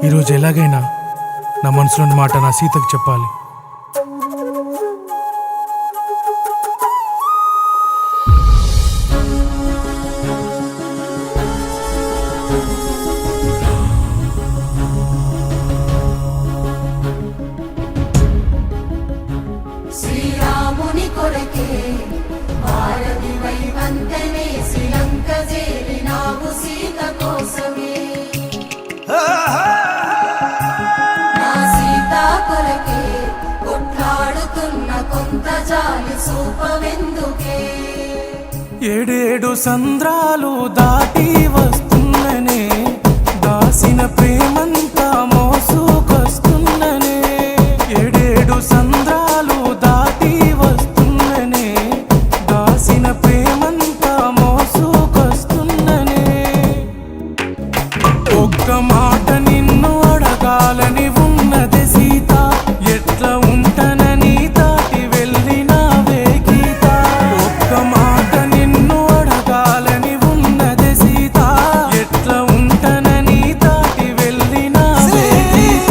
ఈరోజు ఎలాగైనా నా మనసులోని మాట నా సీతకు చెప్పాలి. శ్రీరాముని కొరకే భారతివై వంతనే శ్రీలంక చేరినావు సీత కోసమే. నా సీత కొరకే కొట్లాడుతున్న కొంత జాలి సూపవెందుకే. ఏడేడు సంద్రాలు దాటి వస్తున్ననే దాసిన ప్రేమంతా మోసుకొస్తున్ననే. ఏడేడు సంద్రాలు దాటి వస్తున్ననే దాసిన ప్రేమంతా మోసుకొస్తున్ననే. ఒక్క మాట నిన్ను అడగాలని ఉన్నది సీత, ఎట్లా ఉంటానని దాటి వెళ్ళినావే గీత. ఒక్క మాట నిన్ను అడగాలని ఉన్నది సీత, ఎట్లా ఉంటానని దాటి వెళ్ళినావే గీత.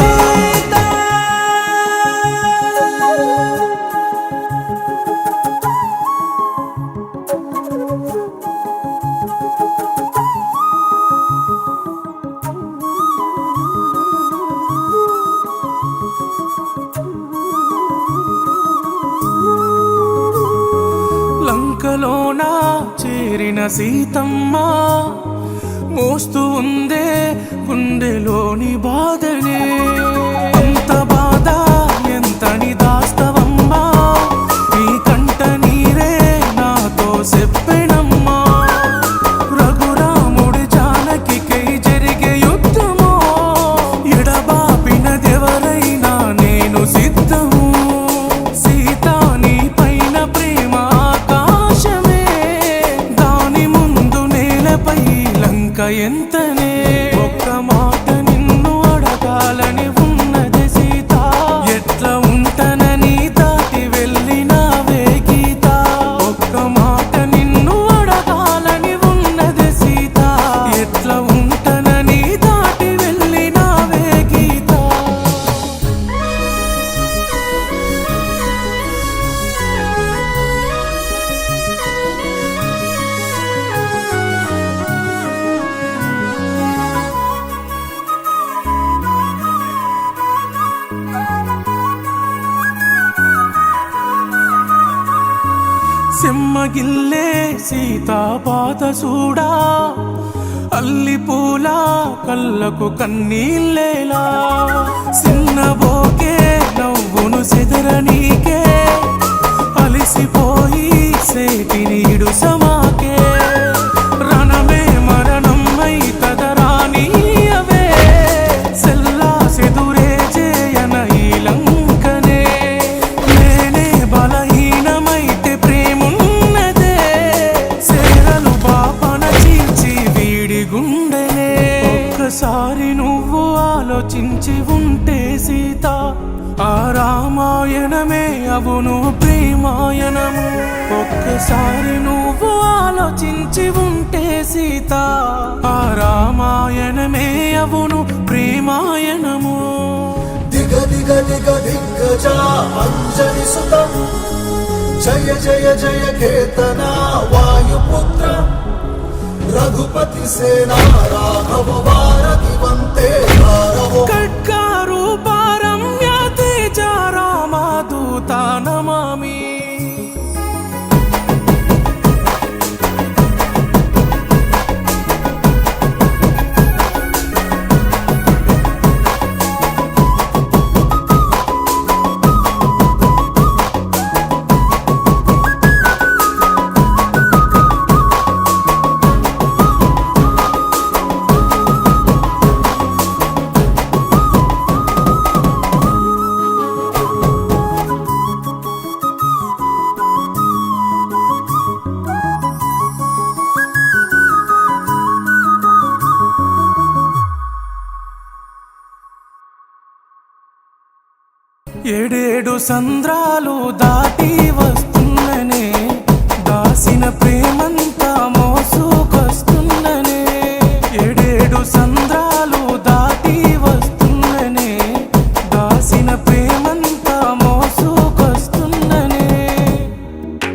లంకలోన చేరిన సీతమ్మ మోస్తూ ఉందే గుండెలోని బాధనే. అంత బాధ ఎంతని దాస్తవమ్మా, నీ కంట నీరే నాతో చెప్పెనమ్మా. రఘురాముడి జానకికై జరిగే యుద్ధమో ఎడబాపినదెవరైనా నేను సిద్ధము. సీతా నీ పైన ప్రేమ ఆకాశమే, దాని ముందు నేలపై లంక ఎంతనే. ఒక్క మాట నిన్ను అడగాలని ఉన్నది సీత, ఎట్లా ఉంటానని దాటి వెళ్ళినావే గీత. ఒక్క మాట నిన్ను అడగాలని ఉన్నది సీత, ఎట్లా ఉంటానని దాటి వెళ్ళినావే గీత. సెమ్మగిల్లే సీతా పాత సూడా, అల్లి పూల కళ్ళకు కన్నీళ్ళేలా. సిన్నబోకే నవ్వును సెదరనీకే, అలిసిపోయి సేటినీడు సమాకే. రణమే మరణమై తదరానీయవే, సెల్లా సెదురే చేయన ఈ లంకనే. నేనే బలహీనమైతే ప్రేమున్నదే, సేరలు పాపన చీల్చి వీడి గుండెనే. ఒక్కసారి నువ్వు ఆలోచించి ఉంటే సీత, ఆ రామాయణమే అవును ప్రేమాయణము. ఒక్కసారి నువ్వు ఆలోచించి ఉంటే సీత, ఆ రామాయణమే అవును ప్రేమాయణము. దిగ దిగ దిగ దిగ్గజా అంజలి సుతం, జయ జయ జయ కేతన వాయుపుత్ర. రఘుపతి సేనా రాఘవ వారధి వందే భారవో. ఖడ్గారు పారమ్య తేజ రామదూత నమామి. ఏడేడు సంద్రాలు దాటి వస్తున్ననే, దాసిన ప్రేమంతా మోసుకొస్తున్ననే. ఏడేడు సంద్రాలు దాటి ఏమన్నా